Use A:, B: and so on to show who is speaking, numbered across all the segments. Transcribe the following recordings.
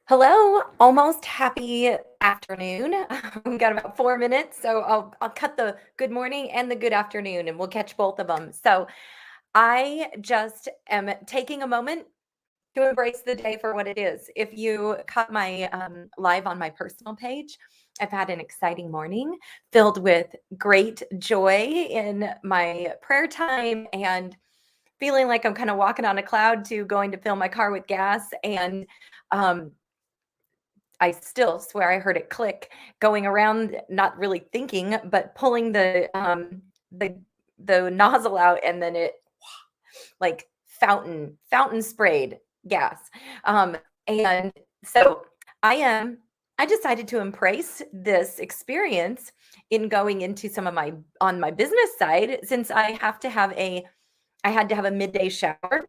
A: Hello, almost happy afternoon. We've got about 4 minutes, so I'll cut the good morning and the good afternoon, and we'll catch both of them. So I just am taking a moment to embrace the day for what it is. If you caught my live on my personal page, I've had an exciting morning filled with great joy in my prayer time and feeling like I'm kind of walking on a cloud to going to fill my car with gas and um, I still swear I heard it click going around, not really thinking, but pulling the the nozzle out, and then it like fountain sprayed gas. Um, and so I am I decided to embrace this experience in going into some of my on my business side since I had to have a midday shower.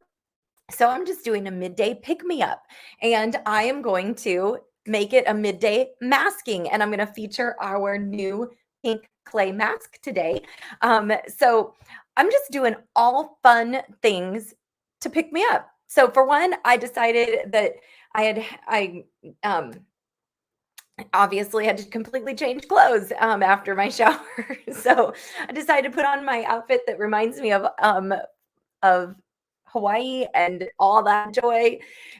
A: So I'm just doing a midday pick me up, and I am going to make it a midday masking, and I'm going to feature our new pink clay mask today. So I'm just doing all fun things to pick me up. So for one, I decided that I um obviously had to completely change clothes after my shower. So I decided to put on my outfit that reminds me of Hawaii and all that joy.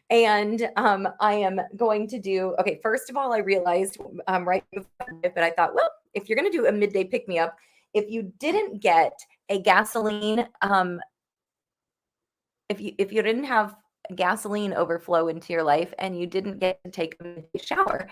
A: And I am going to do, okay, first of all, I realized right before, but I thought, well, if you're going to do a midday pick me up, if you didn't get a gasoline, if you didn't have gasoline overflow into your life and you didn't get to take a midday shower,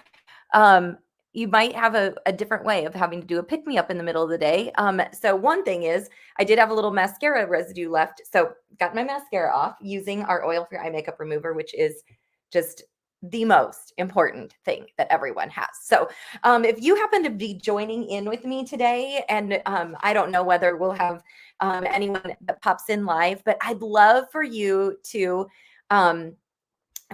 A: um, you might have a different way of having to do a pick me up in the middle of the day. So one thing is I did have a little mascara residue left. So got my mascara off using our oil-free eye makeup remover, which is just the most important thing that everyone has. So if you happen to be joining in with me today, and I don't know whether we'll have anyone that pops in live, but I'd love for you to um,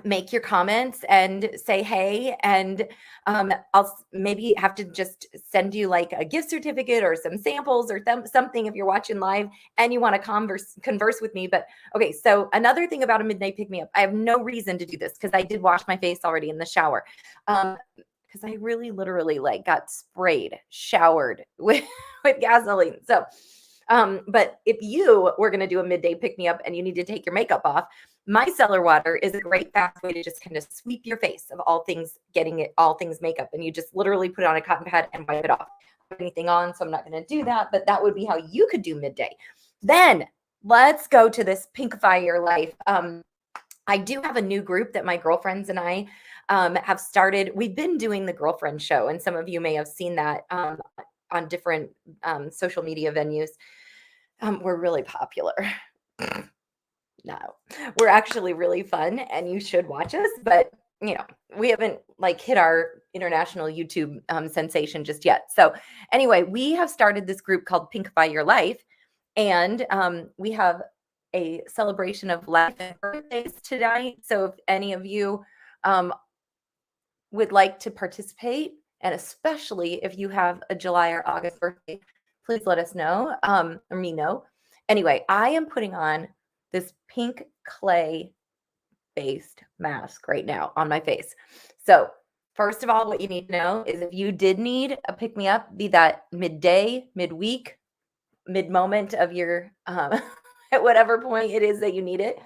A: make your comments and say hey, and I'll maybe have to just send you like a gift certificate or some samples or something if you're watching live and you want to converse with me. But okay, so another thing about a midnight pick me up, I have no reason to do this because I did wash my face already in the shower. Because I really literally like got showered with gasoline. So but if you were going to do a midday pick me up and you need to take your makeup off, micellar water is a great fast way to just kind of sweep your face of all things, all things makeup. And you just literally put it on a cotton pad and wipe it off. Anything on, so I'm not going to do that, but that would be how you could do midday. Then let's go to this pinkify your life. I do have a new group that my girlfriends and I have started. We've been doing the girlfriend show, and some of you may have seen that on different social media venues. We're really popular. No, we're actually really fun and you should watch us, but we haven't like hit our international YouTube sensation just yet. So anyway, we have started this group called Pinkify Your Life, and we have a celebration of life and birthdays tonight. So if any of you would like to participate, and especially if you have a July or August birthday, please let us know, or me know. Anyway, I am putting on this pink clay based mask right now on my face. So first of all, what you need to know is if you did need a pick me up, be that midday, midweek, mid moment of your at whatever point it is that you need it.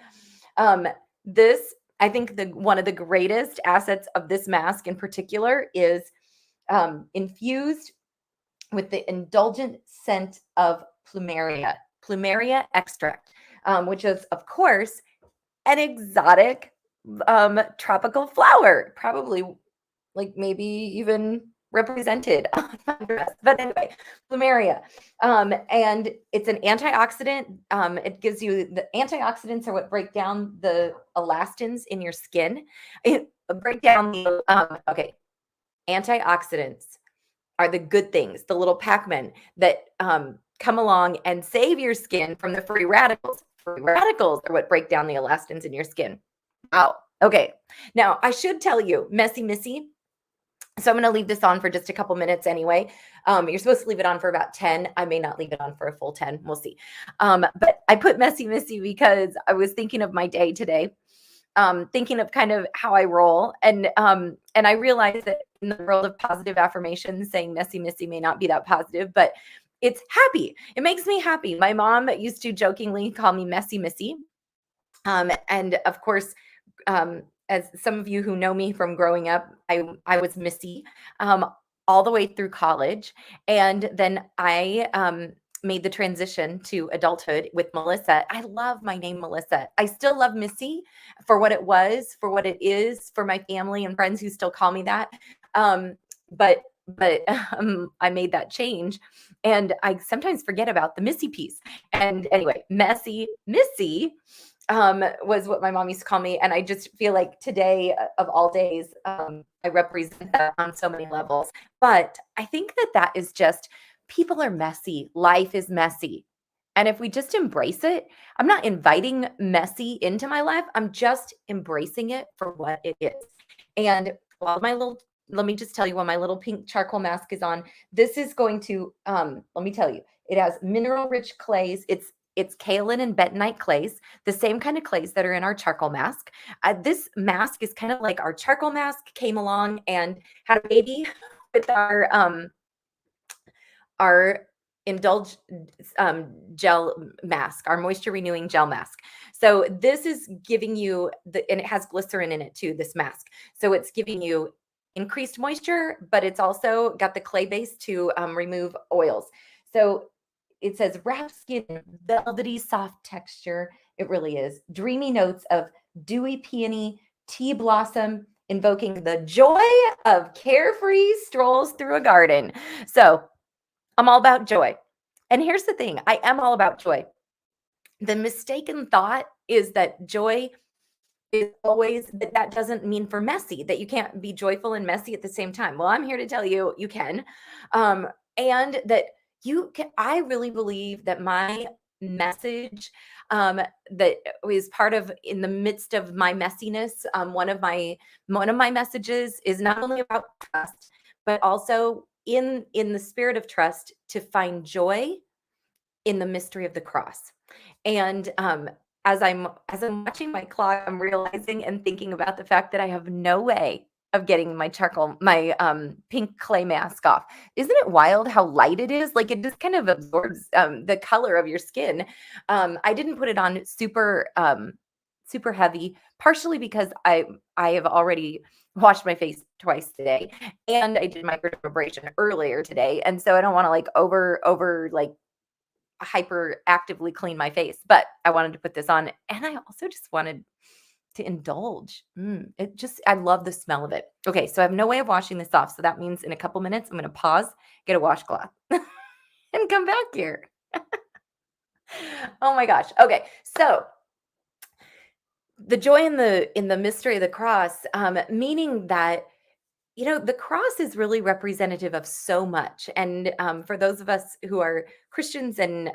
A: This, I think, one of the greatest assets of this mask in particular is infused with the indulgent scent of plumeria extract, which is, of course, an exotic tropical flower, probably like maybe even represented on my dress. But anyway, plumeria. And it's an antioxidant. It gives you the antioxidants are what break down the elastins in your skin. Break down the, okay, antioxidants are the good things, the little Pac-Men that come along and save your skin from the free radicals. Free radicals are what break down the elastins in your skin. Wow. Okay. Now, I should tell you, Messy Missy. So I'm going to leave this on for just a couple minutes anyway. You're supposed to leave it on for about 10. I may not leave it on for a full 10. We'll see. But I put Messy Missy because I was thinking of my day today. thinking of kind of how I roll, and I realize that in the world of positive affirmations, saying messy Missy may not be that positive, but it's happy. It makes me happy. My mom used to jokingly call me messy Missy, and of course, as some of you who know me from growing up, I was Missy all the way through college, and then I made the transition to adulthood with Melissa. I love my name, Melissa. I still love Missy for what it was, for what it is, for my family and friends who still call me that. Um, but but I made that change, and I sometimes forget about the Missy piece. And anyway, messy Missy was what my mom used to call me. And I just feel like today, of all days, I represent that on so many levels. But I think that that is just people are messy. Life is messy. And if we just embrace it, I'm not inviting messy into my life. I'm just embracing it for what it is. And while my little, let me just tell you, while my little pink charcoal mask is on, this is going to, let me tell you, it has mineral rich clays. It's kaolin and bentonite clays, the same kind of clays that are in our charcoal mask. This mask is kind of like our charcoal mask came along and had a baby with our indulge gel mask, our moisture renewing gel mask. So this is giving you and it has glycerin in it too, this mask. So it's giving you increased moisture, but it's also got the clay base to remove oils. So it says wrap skin, velvety soft texture. It really is. Dreamy notes of dewy peony, tea blossom, invoking the joy of carefree strolls through a garden. So I'm all about joy. And here's the thing, I am all about joy. The mistaken thought is that joy is always that doesn't mean for messy, that you can't be joyful and messy at the same time. Well, I'm here to tell you you can. Um, and that you can, I really believe that my message that is part of in the midst of my messiness, one of my messages is not only about trust, but also in the spirit of trust to find joy in the mystery of the cross. And as I'm watching my clock, I'm realizing and thinking about the fact that I have no way of getting my pink clay mask off. Isn't it wild how light it is? Like it just kind of absorbs the color of your skin. I didn't put it on super heavy, partially because I have already washed my face twice today, and I did microdermabrasion earlier today, and so I don't want to like over like hyper actively clean my face, but I wanted to put this on, and I also just wanted to indulge. I love the smell of it. Okay, so I have no way of washing this off. So that means in a couple minutes, I'm going to pause, get a washcloth, and come back here. Oh my gosh. Okay, so the joy in the mystery of the cross, meaning that the cross is really representative of so much. And for those of us who are Christians, and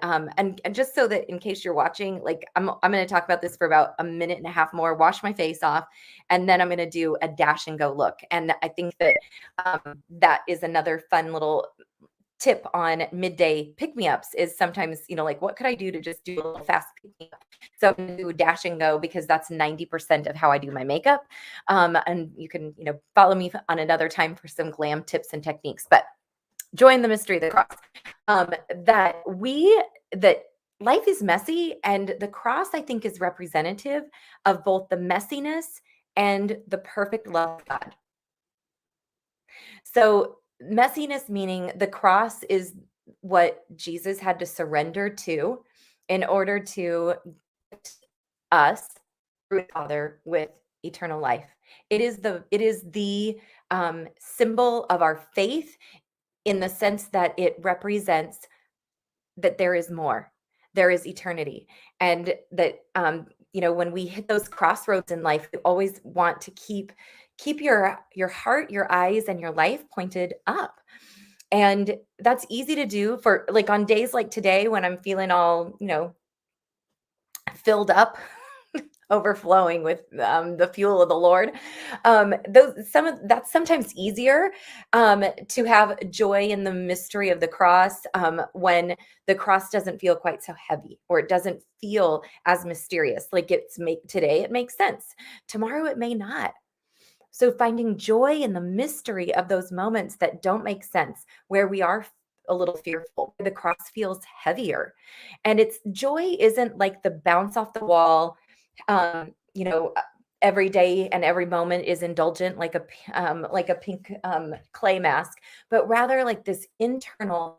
A: just so that in case you're watching, like I'm going to talk about this for about a minute and a half more, wash my face off, and then I'm going to do a dash and go look. And I think that that is another fun little tip on midday pick me ups is sometimes, like what could I do to just do a little fast pick me up? So I'm going to do dash and go because that's 90% of how I do my makeup. And you can, follow me on another time for some glam tips and techniques, but join the mystery of the cross. That life is messy, and the cross, I think, is representative of both the messiness and the perfect love of God. So messiness meaning the cross is what Jesus had to surrender to in order to get us through the Father with eternal life. It is the symbol of our faith in the sense that it represents that there is more. There is eternity. And that when we hit those crossroads in life, you always want to keep your heart, your eyes, and your life pointed up. And that's easy to do for like on days like today when I'm feeling all, filled up. overflowing with the fuel of the Lord. Those some of that's sometimes easier to have joy in the mystery of the cross when the cross doesn't feel quite so heavy, or it doesn't feel as mysterious. Like it's make today it makes sense. Tomorrow it may not. So finding joy in the mystery of those moments that don't make sense, where we are a little fearful, where the cross feels heavier. And it's joy isn't like the bounce off the wall, every day and every moment is indulgent like a pink clay mask, but rather like this internal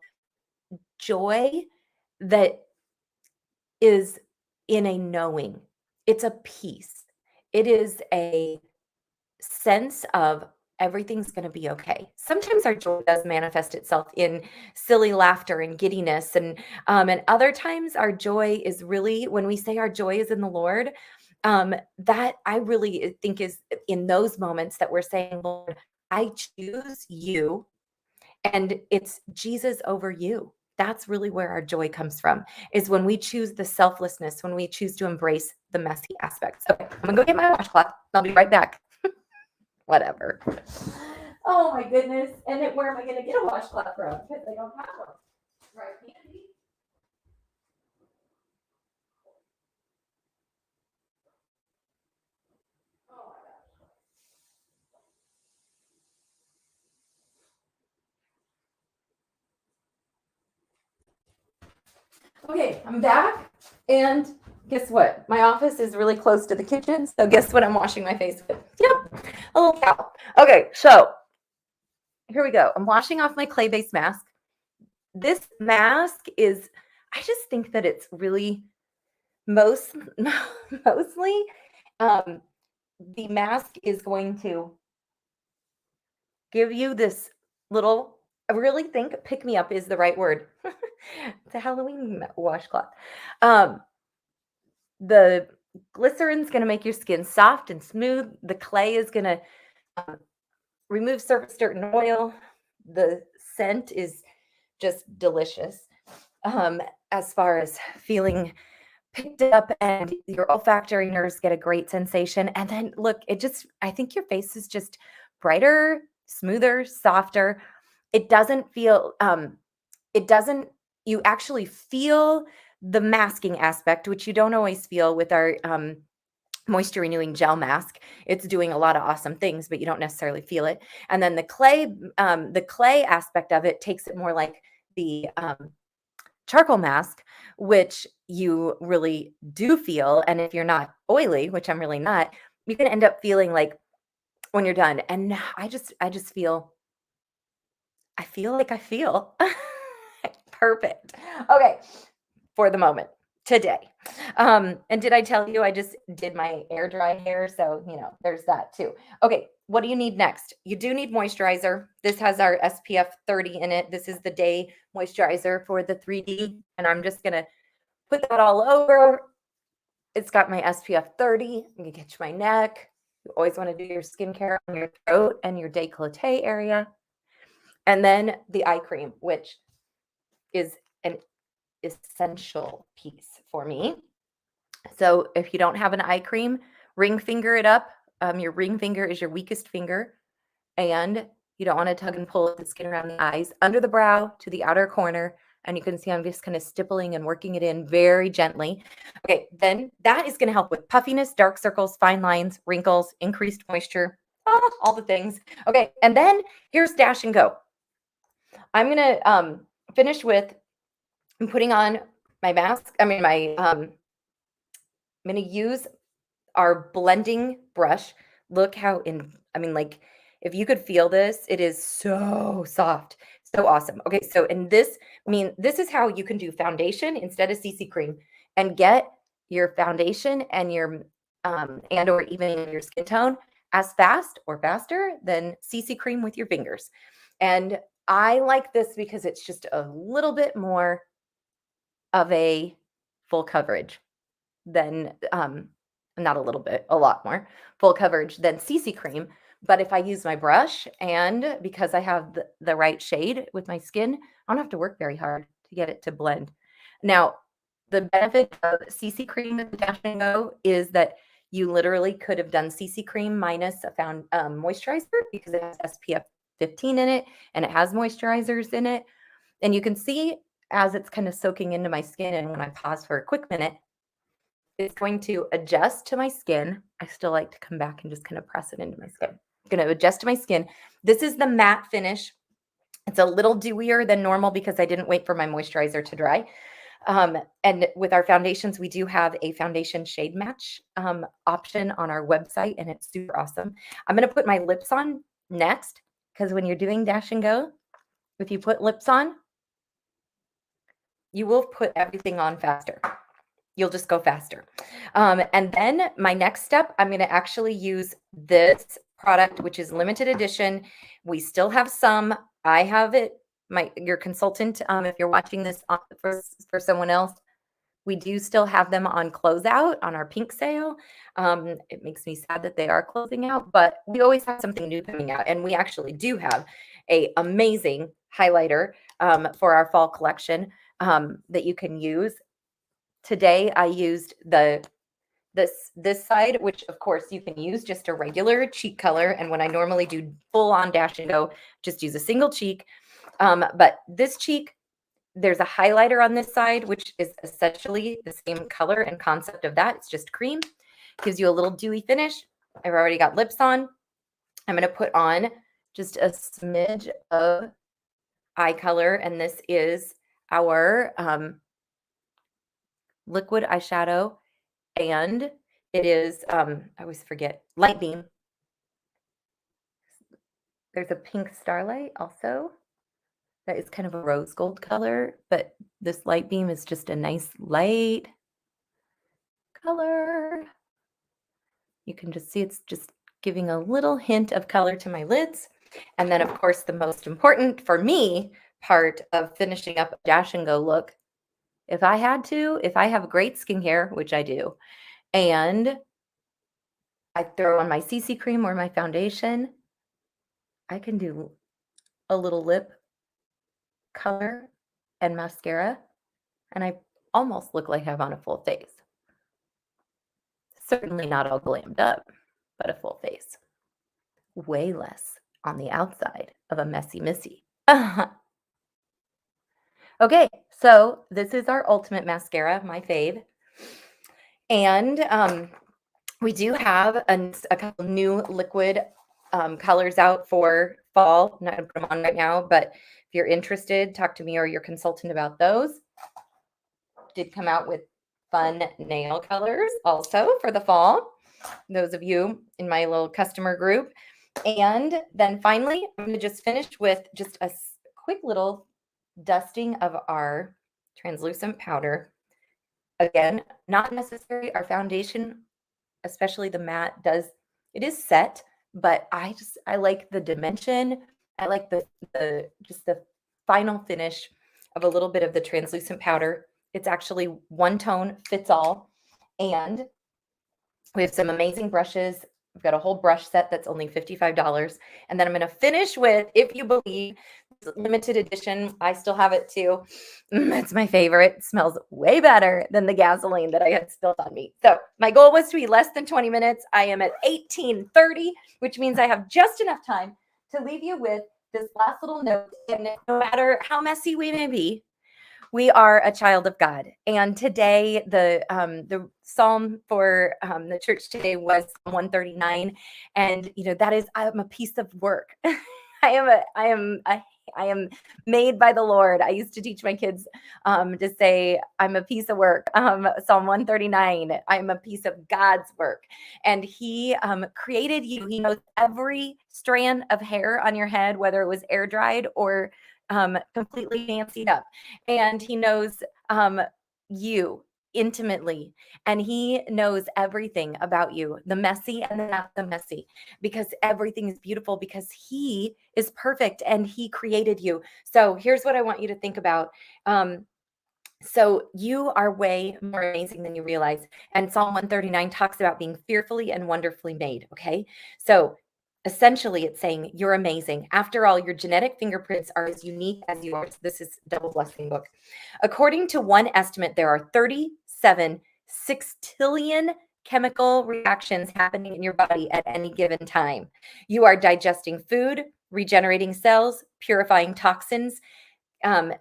A: joy that is in a knowing. It's a peace. It is a sense of everything's going to be okay. Sometimes our joy does manifest itself in silly laughter and giddiness, and other times our joy is really, when we say our joy is in the Lord, that I really think is in those moments that we're saying, Lord, I choose you, and it's Jesus over you. That's really where our joy comes from, is when we choose the selflessness, when we choose to embrace the messy aspects. Okay, I'm gonna go get my washcloth. I'll be right back. Whatever. Oh my goodness. And then where am I going to get a washcloth from? Because I don't have one. Right, Andy? Oh my gosh. Okay, I'm back. And guess what? My office is really close to the kitchen. So guess what I'm washing my face with? Yep, a little towel. Okay, so here we go. I'm washing off my clay-based mask. This mask is, I just think that it's really mostly um, the mask is going to give you this little, I really think pick me up is the right word. It's a Halloween washcloth. Um, the glycerin's going to make your skin soft and smooth. The clay is going to um, remove surface dirt and oil. The scent is just delicious. As far as feeling picked up, and your olfactory nerves get a great sensation. And then look, I think your face is just brighter, smoother, softer. It doesn't feel, it doesn't, you actually feel the masking aspect, which you don't always feel with our moisture renewing gel mask. It's doing a lot of awesome things, but you don't necessarily feel it. And then the clay aspect of it takes it more like the charcoal mask, which you really do feel. And if you're not oily, which I'm really not, you can end up feeling like when you're done. And I just feel like I feel perfect. Okay, for the moment today. And did I tell you I just did my air dry hair? So, there's that too. Okay, what do you need next? You do need moisturizer. This has our SPF 30 in it. This is the day moisturizer for the 3D. And I'm just going to put that all over. It's got my SPF 30. I'm going to get to my neck. You always want to do your skincare on your throat and your décolleté area. And then the eye cream, which is an essential piece for me. So if you don't have an eye cream, ring finger it up. Your ring finger is your weakest finger, and you don't want to tug and pull at the skin around the eyes, under the brow to the outer corner. And you can see I'm just kind of stippling and working it in very gently. Okay, then that is going to help with puffiness, dark circles, fine lines, wrinkles, increased moisture, all the things. Okay, and then here's dash and go. I'm going to finish with putting on my mask. I'm going to use our blending brush. Look how like if you could feel this, it is so soft, so awesome. Okay, so this is how you can do foundation instead of CC cream and get your foundation and or even your skin tone as fast or faster than CC cream with your fingers. And I like this because it's just a little bit more of a full coverage than not a little bit, a lot more full coverage than CC cream. But if I use my brush, and because I have the right shade with my skin, I don't have to work very hard to get it to blend. Now, the benefit of CC cream at the Dash and Go is that You literally could have done CC cream minus a moisturizer because it has SPF 15 in it and it has moisturizers in it. And you can see as it's kind of soaking into my skin, and when I pause for a quick minute, it's going to adjust to my skin. I still like to come back and just kind of press it into my skin. I'm going to adjust to my skin. This is the matte finish. It's a little dewier than normal because I didn't wait for my moisturizer to dry. And with our foundations, we do have a foundation shade match option on our website, and it's super awesome. I'm going to put my lips on next because when you're doing Dash and Go, if you put lips on, you will put everything on faster. You'll just go faster. And then my next step, I'm going to actually use this product, which is limited edition. We still have some. I have it. Your consultant, if you're watching this for someone else, we do still have them on closeout on our pink sale. It makes me sad that they are closing out, but we always have something new coming out. And we actually do have a amazing highlighter for our fall collection that you can use. Today I used this side, which of course you can use just a regular cheek color. And when I normally do full on Dash and Go, just use a single cheek. But this cheek, there's a highlighter on this side, which is essentially the same color and concept of that. It's just cream. Gives you a little dewy finish. I've already got lips on. I'm going to put on just a smidge of eye color. And this is our liquid eyeshadow. And it is, I always forget, Light Beam. There's a pink Starlight also. That is kind of a rose gold color, but this Light Beam is just a nice light color. You can just see it's just giving a little hint of color to my lids. And then, of course, the most important for me part of finishing up a Dash and Go look, if I have great skincare, which I do, and I throw on my CC cream or my foundation, I can do a little lip color and mascara, and I almost look like I have on a full face. Certainly not all glammed up, but a full face. Way less on the outside of a messy Missy. Okay, so this is our ultimate mascara, my fave. And we do have a couple new liquid colors out for fall. I'm not going to put them on right now, but if you're interested, talk to me or your consultant about those. Did come out with fun nail colors also for the fall. Those of you in my little customer group. And then finally, I'm going to just finish with just a quick little dusting of our translucent powder. Again, not necessary. Our foundation, especially the matte, it is set, but I like the dimension. I like the final finish of a little bit of the translucent powder. It's actually one tone fits all. And we have some amazing brushes. We've got a whole brush set that's only $55. And then I'm going to finish with, if you believe, limited edition. I still have it too. It's my favorite. It smells way better than the gasoline that I had spilled on me. So my goal was to be less than 20 minutes. I am at 18:30, which means I have just enough time to leave you with this last little note. And no matter how messy we may be, we are a child of God. And today, the psalm for the church today was 139. And that is, I am a piece of work. I am made by the Lord. I used to teach my kids to say, I'm a piece of work. Psalm 139, I'm a piece of God's work. And he created you. He knows every strand of hair on your head, whether it was air dried or completely fancied up. And he knows you intimately, and he knows everything about you, the messy and the not so messy, because everything is beautiful because he is perfect and he created you. So here's what I want you to think about. So you are way more amazing than you realize. And Psalm 139 talks about being fearfully and wonderfully made. Okay. So essentially it's saying you're amazing. After all, your genetic fingerprints are as unique as yours. This is Double Blessing book. According to one estimate, there are 37 sextillion chemical reactions happening in your body at any given time. You are digesting food, regenerating cells, purifying toxins, um,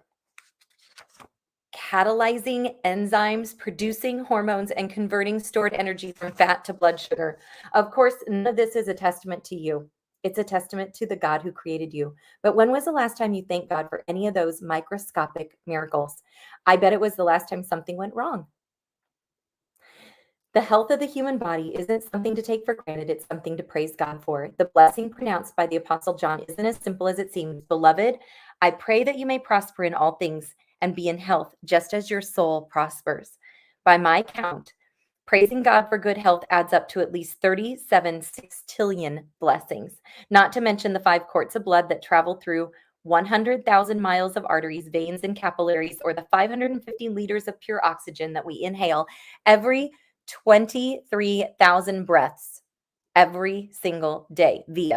A: catalyzing enzymes, producing hormones, and converting stored energy from fat to blood sugar. Of course, none of this is a testament to you. It's a testament to the God who created you. But when was the last time you thanked God for any of those microscopic miracles? I bet it was the last time something went wrong. The health of the human body isn't something to take for granted, it's something to praise God for. The blessing pronounced by the Apostle John isn't as simple as it seems. Beloved, I pray that you may prosper in all things and be in health, just as your soul prospers. By my count, praising God for good health adds up to at least 37 sextillion blessings, not to mention the 5 quarts of blood that travel through 100,000 miles of arteries, veins, and capillaries, or the 550 liters of pure oxygen that we inhale every 23,000 breaths every single day the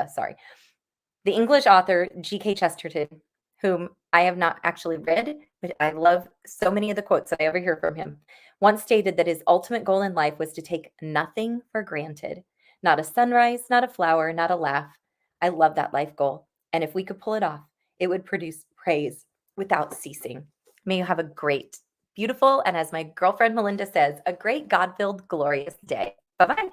A: English author G.K. Chesterton, whom I have not actually read, but I love so many of the quotes that I ever hear from him, once stated that his ultimate goal in life was to take nothing for granted. Not a sunrise, not a flower, not a laugh. I love that life goal. And if we could pull it off, it would produce praise without ceasing. May you have a great, beautiful, and as my girlfriend Melinda says, a great God-filled, glorious day. Bye-bye.